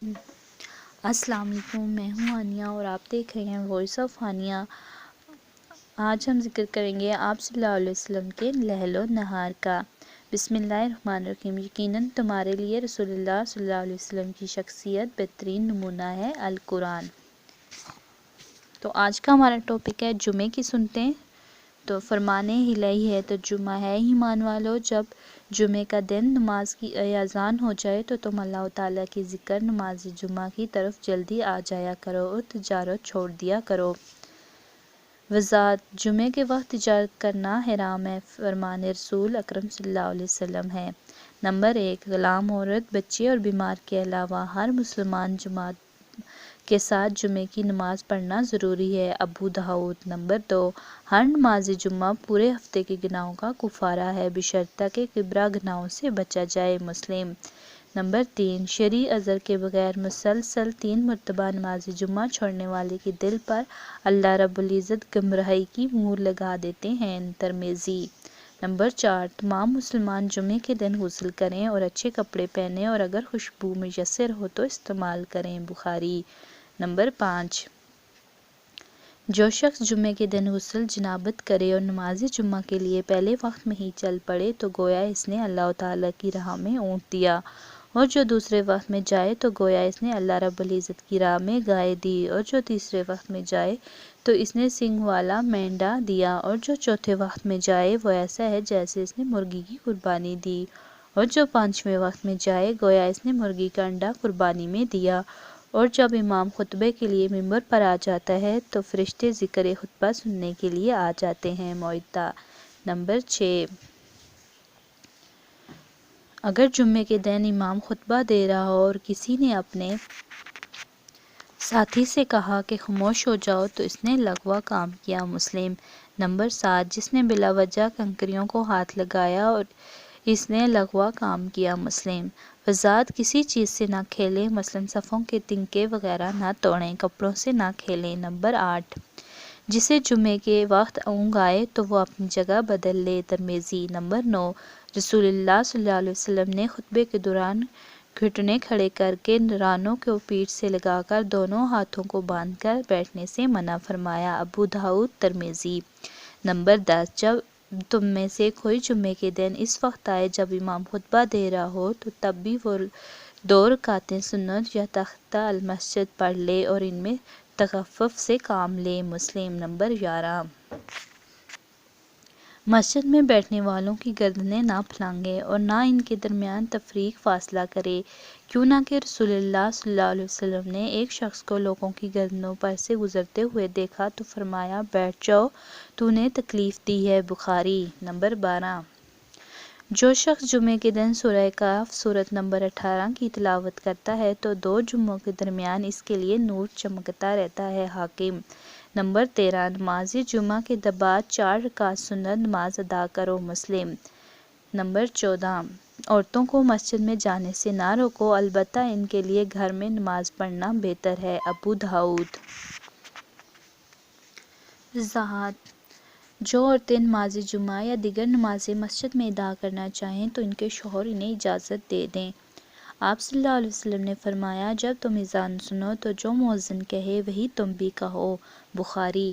السلام علیکم، میں ہوں ہانیہ اور آپ دیکھ رہے ہیں وائس آف ہانیہ۔ آج ہم ذکر کریں گے آپ صلی اللہ علیہ وسلم کے لہل و نہار کا۔ بسم اللہ الرحمن الرحیم۔ یقیناً تمہارے لیے رسول اللہ صلی اللہ علیہ وسلم کی شخصیت بہترین نمونہ ہے القرآن۔ تو آج کا ہمارا ٹاپک ہے جمعے کی سنتیں۔ تو فرمانے الہی ہے ترجمہ ہے ایمان والو، جب جمعے کا دن نماز کی اذان ہو جائے تو تم اللہ تعالیٰ کی ذکر نماز جمعہ کی طرف جلدی آ جایا کرو اور تجارت چھوڑ دیا کرو۔ وضاحت: جمعے کے وقت تجارت کرنا حرام ہے، فرمان رسول اکرم صلی اللہ علیہ وسلم ہے۔ نمبر 1، غلام، عورت، بچے اور بیمار کے علاوہ ہر مسلمان جماعت کے ساتھ جمعے کی نماز پڑھنا ضروری ہے، ابو داؤد۔ نمبر 2، ہر نماز جمعہ پورے ہفتے کے گناہوں کا کفارہ ہے، بشرطہ کہ کبیرہ گناہوں سے بچا جائے، مسلم۔ نمبر 3، شرعی عذر کے بغیر مسلسل 3 مرتبہ نماز جمعہ چھوڑنے والے کے دل پر اللہ رب العزت گمراہی کی مہر لگا دیتے ہیں، ترمذی۔ نمبر 4، تمام مسلمان جمعے کے دن غسل کریں اور اچھے کپڑے پہنیں اور اگر خوشبو میسر ہو تو استعمال کریں، بخاری۔ نمبر 5، جو شخص جمعے کے دن غسل جنابت کرے اور نماز جمعہ کے لیے پہلے وقت میں ہی چل پڑے تو گویا اس نے اللہ تعالیٰ کی راہ میں اونٹ دیا، اور جو دوسرے وقت میں جائے تو گویا اس نے اللہ رب العزت کی راہ میں گائے دی، اور جو تیسرے وقت میں جائے تو اس نے سنگ والا مینڈا دیا، اور جو چوتھے وقت میں جائے وہ ایسا ہے جیسے اس نے مرغی کی قربانی دی، اور جو 5ویں وقت میں جائے گویا اس نے مرغی کا انڈا قربانی میں دیا۔ اور جب امام خطبے کے لیے ممبر پر آ جاتا ہے تو فرشتے ذکر خطبہ سننے کے لیے آ جاتے ہیں، معدہ۔ نمبر 6، اگر جمعے کے دن امام خطبہ دے رہا ہو اور کسی نے اپنے ساتھی سے کہا کہ خاموش ہو جاؤ تو اس نے لغو کام کیا، مسلم۔ نمبر 7، جس نے بلا وجہ کنکریوں کو ہاتھ لگایا اور اس نے لغو کام کیا، مسلم۔ وضاحت: کسی چیز سے نہ کھیلیں، مثلاً صفوں کے تنکے وغیرہ نہ توڑیں، کپڑوں سے نہ کھیلیں۔ نمبر 8، جسے جمعے کے وقت اونگ آئے تو وہ اپنی جگہ بدل لے، ترمذی۔ نمبر 9، رسول اللہ صلی اللہ علیہ وسلم نے خطبے کے دوران گھٹنے کھڑے کر کے رانوں کو پیٹھ سے لگا کر دونوں ہاتھوں کو باندھ کر بیٹھنے سے منع فرمایا، ابو داؤد، ترمذی۔ نمبر 10، جب تم میں سے کوئی جمعے کے دن اس وقت آئے جب امام خطبہ دے رہا ہو تو تب بھی وہ 2 رکعتیں سنت یا تحیۃ المسجد پڑھ لے اور ان میں تخفف سے کام لے، مسلم۔ نمبر 11، مسجد میں بیٹھنے والوں کی گردنیں نہ پھلانگے اور نہ ان کے درمیان تفریق فاصلہ کرے، کیوں نہ کہ رسول اللہ صلی اللہ علیہ وسلم نے ایک شخص کو لوگوں کی گردنوں پر سے گزرتے ہوئے دیکھا تو فرمایا، بیٹھ جاؤ، تو نے تکلیف دی ہے، بخاری۔ نمبر 12، جو شخص جمعے کے دن سورہ کہف سورۃ نمبر 18 کی تلاوت کرتا ہے تو 2 جمعوں کے درمیان اس کے لیے نور چمکتا رہتا ہے، حاکم۔ نمبر 13، نماز جمعہ کے بعد 4 رکعت سنت نماز ادا کرو، مسلم۔ نمبر 14، عورتوں کو مسجد میں جانے سے نہ روکو، البتہ ان کے لیے گھر میں نماز پڑھنا بہتر ہے، ابو داؤد۔ وضاحت: جو عورتیں نماز جمعہ یا دیگر نمازیں مسجد میں ادا کرنا چاہیں تو ان کے شوہر انہیں اجازت دے دیں۔ آپ صلی اللہ علیہ وسلم نے فرمایا، جب تم اذان سنو تو جو مؤذن کہے وہی تم بھی کہو، بخاری۔